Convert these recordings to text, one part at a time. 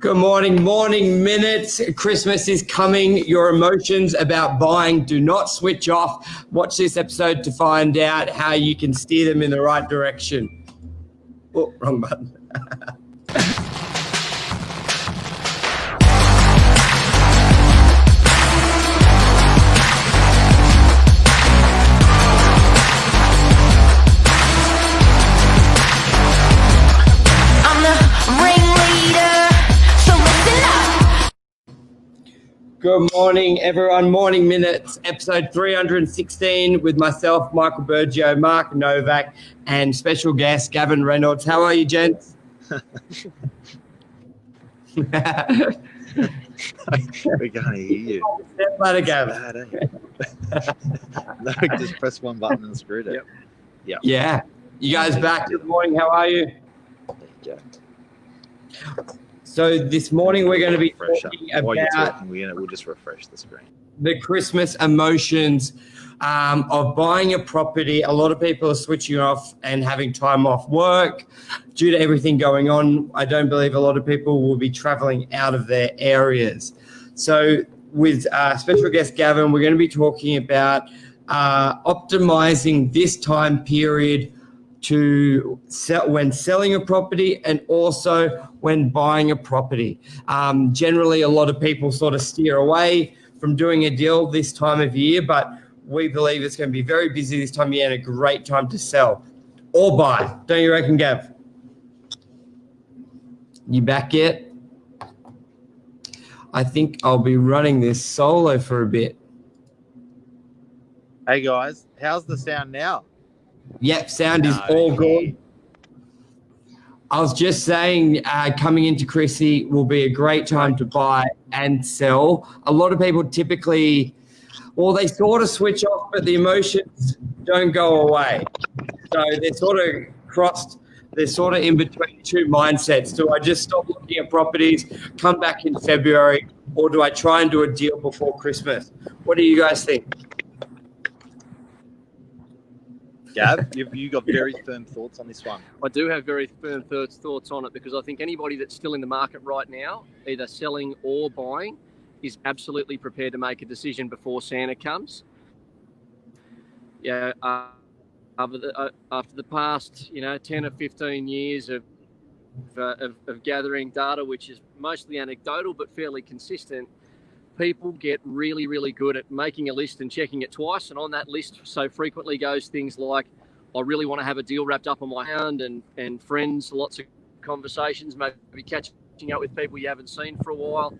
Good morning minutes. Christmas is coming. Your emotions about buying do not switch off. Watch this episode to find out how you can steer them in the right direction. Oh, wrong button. Good morning, everyone. Morning Minutes, episode 316 with myself, Michael Bergio, Mark Novak, and special guest, Gavin Reynolds. How are you, gents? We can't hear you. Step ladder, Gavin. No, just press one button and screwed it. Yep. Yeah. You guys back? Good morning. How are you? Yeah. So this morning we're going to be talking about we'll just refresh the screen. The Christmas emotions of buying a property. A lot of people are switching off and having time off work due to everything going on. I don't believe a lot of people will be traveling out of their areas. So with special guest Gavin, we're going to be talking about optimizing this time period to sell when selling a property and also when buying a property. Generally, a lot of people sort of steer away from doing a deal this time of year, but we believe it's going to be very busy this time of year and a great time to sell or buy. Don't you reckon, Gav? You back yet? I think I'll be running this solo for a bit. Hey guys, how's the sound now? Yep, sound is all good. I was just saying coming into Chrissy will be a great time to buy and sell. A lot of people typically, they sort of switch off, but the emotions don't go away. So they're sort of in between two mindsets. Do I just stop looking at properties, come back in February, or do I try and do a deal before Christmas? What do you guys think? Gav, you got very firm thoughts on this one. I do have very firm thoughts on it because I think anybody that's still in the market right now, either selling or buying, is absolutely prepared to make a decision before Santa comes. Yeah, after the past 10 or 15 years of gathering data, which is mostly anecdotal but fairly consistent, people get really, really good at making a list and checking it twice. And on that list so frequently goes things like, I really want to have a deal wrapped up on my hand and friends, lots of conversations, maybe catching up with people you haven't seen for a while.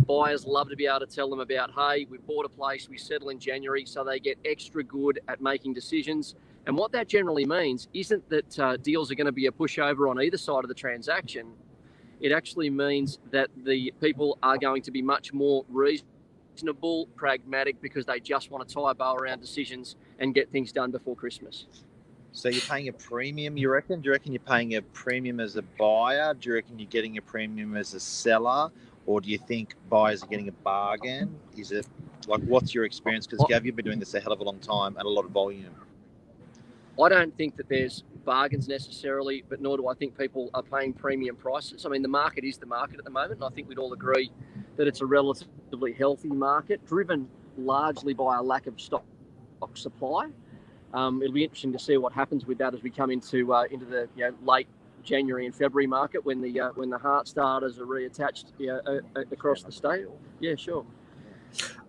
Buyers love to be able to tell them about, hey, we bought a place, we settle in January, so they get extra good at making decisions. And what that generally means isn't that deals are going to be a pushover on either side of the transaction. It actually means that the people are going to be much more reasonable, pragmatic, because they just want to tie a bow around decisions and get things done before Christmas. So you're paying a premium, you reckon? Do you reckon you're paying a premium as a buyer? Do you reckon you're getting a premium as a seller? Or do you think buyers are getting a bargain? Is it what's your experience? Because Gav, you've been doing this a hell of a long time and a lot of volume. I don't think that there's bargains necessarily, but nor do I think people are paying premium prices. I mean, the market is the market at the moment, and I think we'd all agree that it's a relatively healthy market, driven largely by a lack of stock supply. It'll be interesting to see what happens with that as we come into the late January and February market when the heart starters are reattached across the state. Yeah, sure.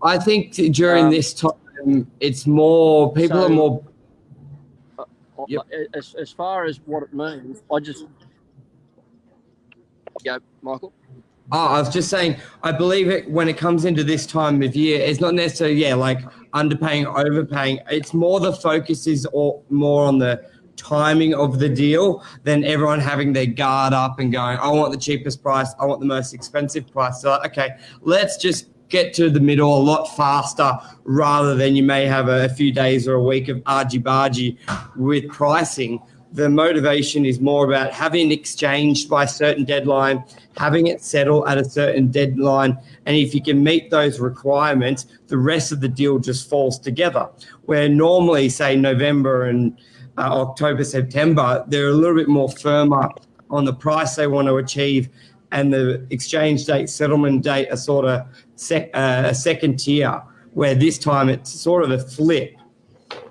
I think during this time, it's more people are more. Yep. As far as what it means, Michael. I was just saying, I believe it when it comes into this time of year, it's not necessarily, like underpaying, overpaying. It's more the focus is more on the timing of the deal than everyone having their guard up and going, I want the cheapest price, I want the most expensive price. So, okay, let's just get to the middle a lot faster rather than you may have a few days or a week of argy-bargy with pricing. The motivation is more about having it exchanged by a certain deadline, having it settle at a certain deadline, and if you can meet those requirements, the rest of the deal just falls together. Where normally, say, November and October, September, they're a little bit more firmer on the price they want to achieve and the exchange date, settlement date are sort of a second tier, where this time it's sort of a flip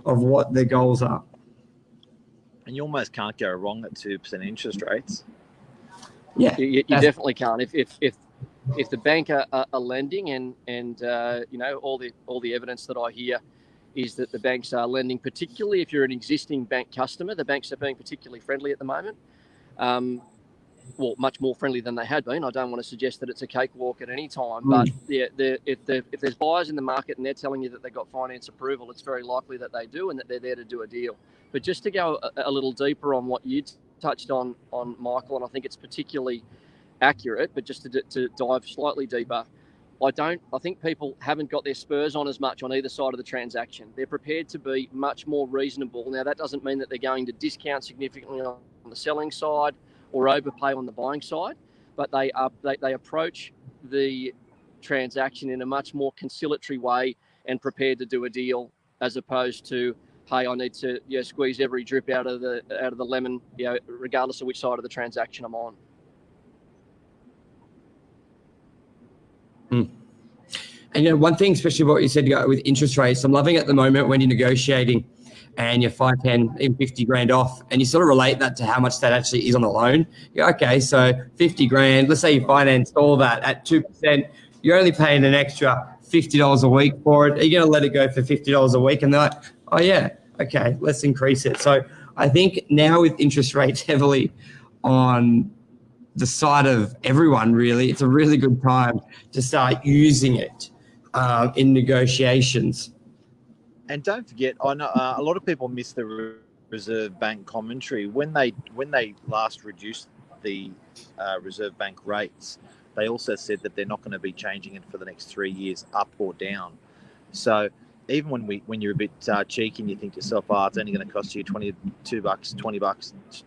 of what the goals are. And you almost can't go wrong at 2% interest rates. Yeah, you definitely can't. If the bank are lending, and you know, all the evidence that I hear is that the banks are lending, particularly if you're an existing bank customer. The banks are being particularly friendly at the moment. Well, much more friendly than they had been. I don't want to suggest that it's a cakewalk at any time, but if there's buyers in the market and they're telling you that they've got finance approval, it's very likely that they do and that they're there to do a deal. But just to go a little deeper on what you touched on Michael, and I think it's particularly accurate, but just to dive slightly deeper, I think people haven't got their spurs on as much on either side of the transaction. They're prepared to be much more reasonable. Now, that doesn't mean that they're going to discount significantly on the selling side or overpay on the buying side, but they approach the transaction in a much more conciliatory way and prepared to do a deal, as opposed to, hey, I need to squeeze every drip out of the lemon, regardless of which side of the transaction I'm on. And one thing, especially what you said with interest rates, I'm loving at the moment when you're negotiating and you're 5, 10, even 50 grand off, and you sort of relate that to how much that actually is on the loan. Okay, so 50 grand, let's say you financed all that at 2%, you're only paying an extra $50 a week for it. Are you going to let it go for $50 a week? And they're like, oh yeah, okay, let's increase it. So I think now with interest rates heavily on the side of everyone, really, it's a really good time to start using it in negotiations. And don't forget, I know a lot of people miss the Reserve Bank commentary. When they last reduced the Reserve Bank rates, they also said that they're not going to be changing it for the next 3 years, up or down. So even when you're a bit cheeky and you think to yourself, oh, it's only going to cost you $22, $20,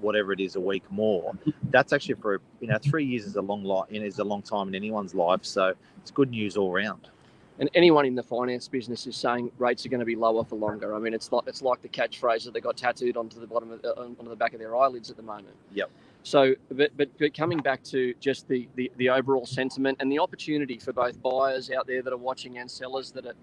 whatever it is, a week more, that's actually for 3 years is a long time in anyone's life. So it's good news all round. And anyone in the finance business is saying rates are going to be lower for longer. I mean, it's like the catchphrase that they got tattooed onto the back of their eyelids at the moment. Yep. So, but coming back to just the overall sentiment and the opportunity for both buyers out there that are watching and sellers that are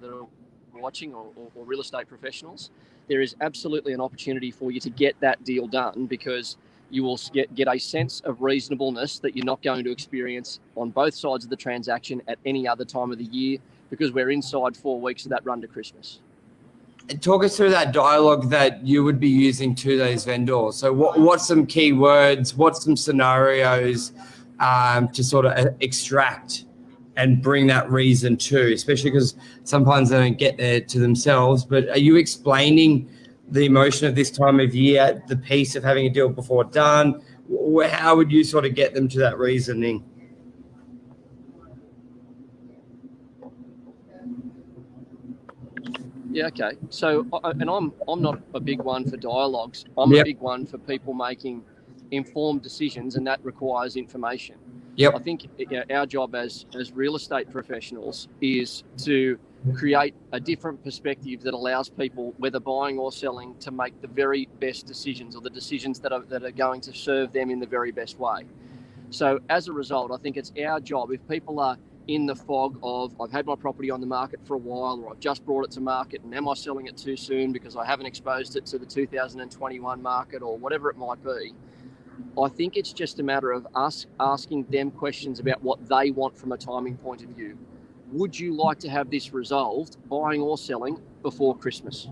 watching, or real estate professionals, there is absolutely an opportunity for you to get that deal done, because you will get a sense of reasonableness that you're not going to experience on both sides of the transaction at any other time of the year, because we're inside 4 weeks of that run to Christmas. Talk us through that dialogue that you would be using to those vendors. So what's some key words, what's some scenarios to sort of extract and bring that reason to, especially because sometimes they don't get there to themselves, but are you explaining the emotion of this time of year, the piece of having a deal before done? How would you sort of get them to that reasoning? Yeah, okay. So, and I'm not a big one for dialogues. I'm a big one for people making informed decisions, and that requires information. I think our job as real estate professionals is to create a different perspective that allows people, whether buying or selling, to make the very best decisions, or the decisions that are going to serve them in the very best way. So as a result, I think it's our job, if people are in the fog of, I've had my property on the market for a while, or I've just brought it to market, and am I selling it too soon because I haven't exposed it to the 2021 market, or whatever it might be, I think it's just a matter of us asking them questions about what they want from a timing point of view. Would you like to have this resolved, buying or selling, before Christmas?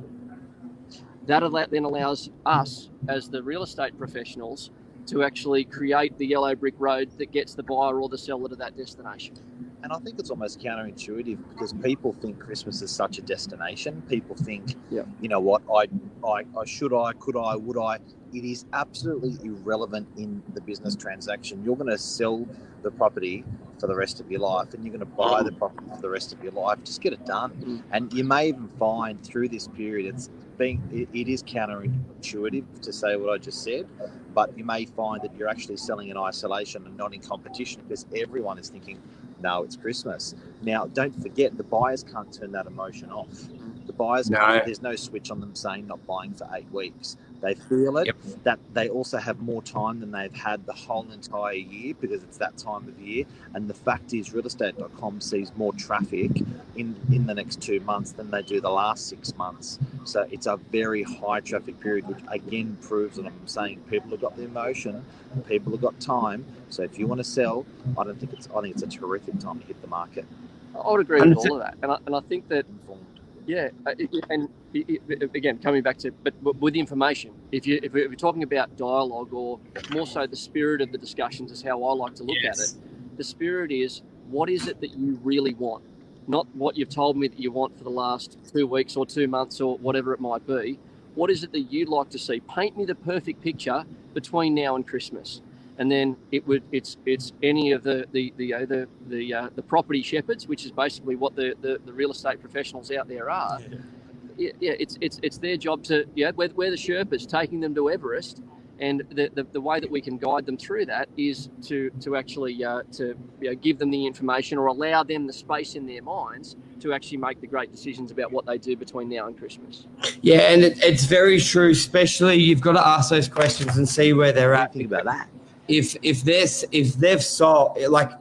That then allows us, as the real estate professionals, to actually create the yellow brick road that gets the buyer or the seller to that destination. And I think it's almost counterintuitive, because people think Christmas is such a destination. People think, you know what, could I, would I? It is absolutely irrelevant in the business transaction. You're going to sell the property for the rest of your life, and you're going to buy the property for the rest of your life. Just get it done. And you may even find through this period, it is counterintuitive to say what I just said, but you may find that you're actually selling in isolation and not in competition, because everyone is thinking, no, it's Christmas. Now, don't forget, the buyers can't turn that emotion off. The buyers there's no switch on them saying not buying for 8 weeks. They feel it. Yep. That they also have more time than they've had the whole entire year because it's that time of year. And the fact is, realestate.com sees more traffic in the next 2 months than they do the last 6 months. So it's a very high traffic period, which again proves that I'm saying people have got the emotion, people have got time. So if you want to sell, I think it's a terrific time to hit the market. I would agree with all of that, and I think that again coming back to but with information, if we're talking about dialogue or more so the spirit of the discussions is how I like to look at it. The spirit is, what is it that you really want, not what you've told me that you want for the last 2 weeks or 2 months or whatever it might be. What is it that you'd like to see? Paint me the perfect picture between now and Christmas. And then it's any of the property shepherds, which is basically what the real estate professionals out there are. It's their job to we're the Sherpas taking them to Everest, and the way that we can guide them through that is to actually give them the information or allow them the space in their minds to actually make the great decisions about what they do between now and Christmas. Yeah, and it's very true. Especially you've got to ask those questions and see where they're at. Think about that. If they've sold, like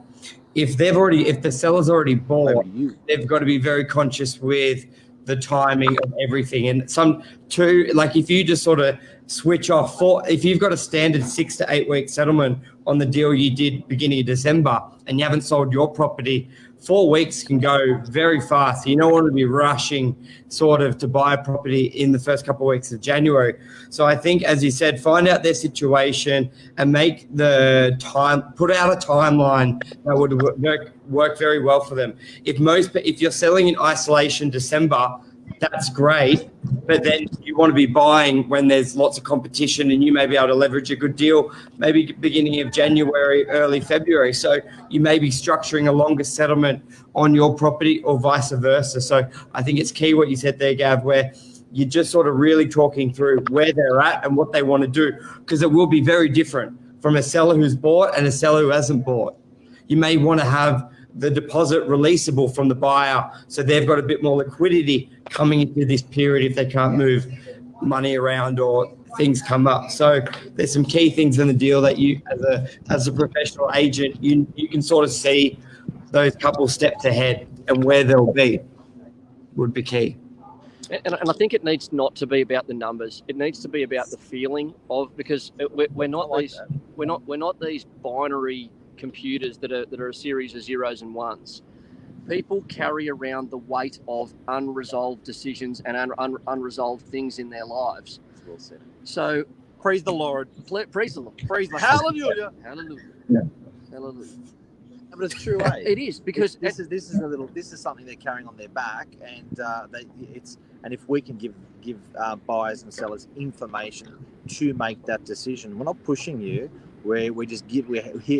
if the seller's already bought, they've got to be very conscious with the timing of everything. And if you just sort of switch off if you've got a standard 6 to 8 week settlement on the deal you did beginning of December and you haven't sold your property, 4 weeks can go very fast. You don't want to be rushing sort of to buy a property in the first couple of weeks of January. So I think, as you said, find out their situation and make put out a timeline that would work very well for them. If you're selling in isolation December, that's great, but then you want to be buying when there's lots of competition and you may be able to leverage a good deal, maybe beginning of January, early February. So you may be structuring a longer settlement on your property or vice versa. So I think it's key what you said there, Gav, where you're just sort of really talking through where they're at and what they want to do, because it will be very different from a seller who's bought and a seller who hasn't bought. You may want to have the deposit releasable from the buyer, so they've got a bit more liquidity coming into this period if they can't move money around or things come up. So there's some key things in the deal that you, as a professional agent, you can sort of see those couple steps ahead, and where they'll be would be key. And I think it needs not to be about the numbers. It needs to be about the feeling of, because we're not these binary computers that are a series of zeros and ones. People carry around the weight of unresolved decisions and unresolved things in their lives. Well said. So Praise the Lord. Praise the Lord. Praise the Hallelujah. Hallelujah. Yeah. Hallelujah. But it's true, eh? It is, because this is something they're carrying on their back, and and if we can give buyers and sellers information to make that decision, we're not pushing you. We're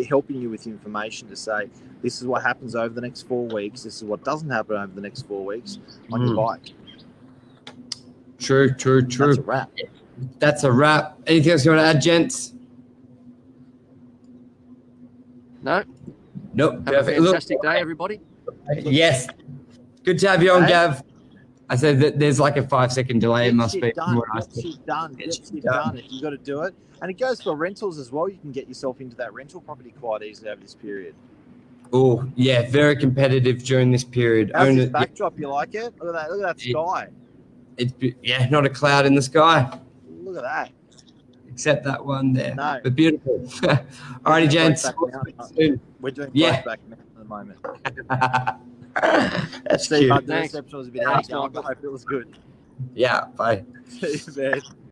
helping you with information to say, this is what happens over the next 4 weeks. This is what doesn't happen over the next 4 weeks on your bike. True. That's a wrap. That's a wrap. Anything else you want to add, gents? No. Nope. Have a fantastic day, everybody. Yes. Good to have you on, Gav. I said that there's like a 5-second delay. It must be. Get shit done. If you've got to do it. And it goes for rentals as well. You can get yourself into that rental property quite easily over this period. Oh, yeah. Very competitive during this period. How's this backdrop? You like it? Look at that sky. It's not a cloud in the sky. Look at that. Except that one there. No. But beautiful. Alrighty, gents. We're doing back at the moment. That's Steve, cute. the reception was a bit hard. I hope it was good. Yeah, bye. See you, man.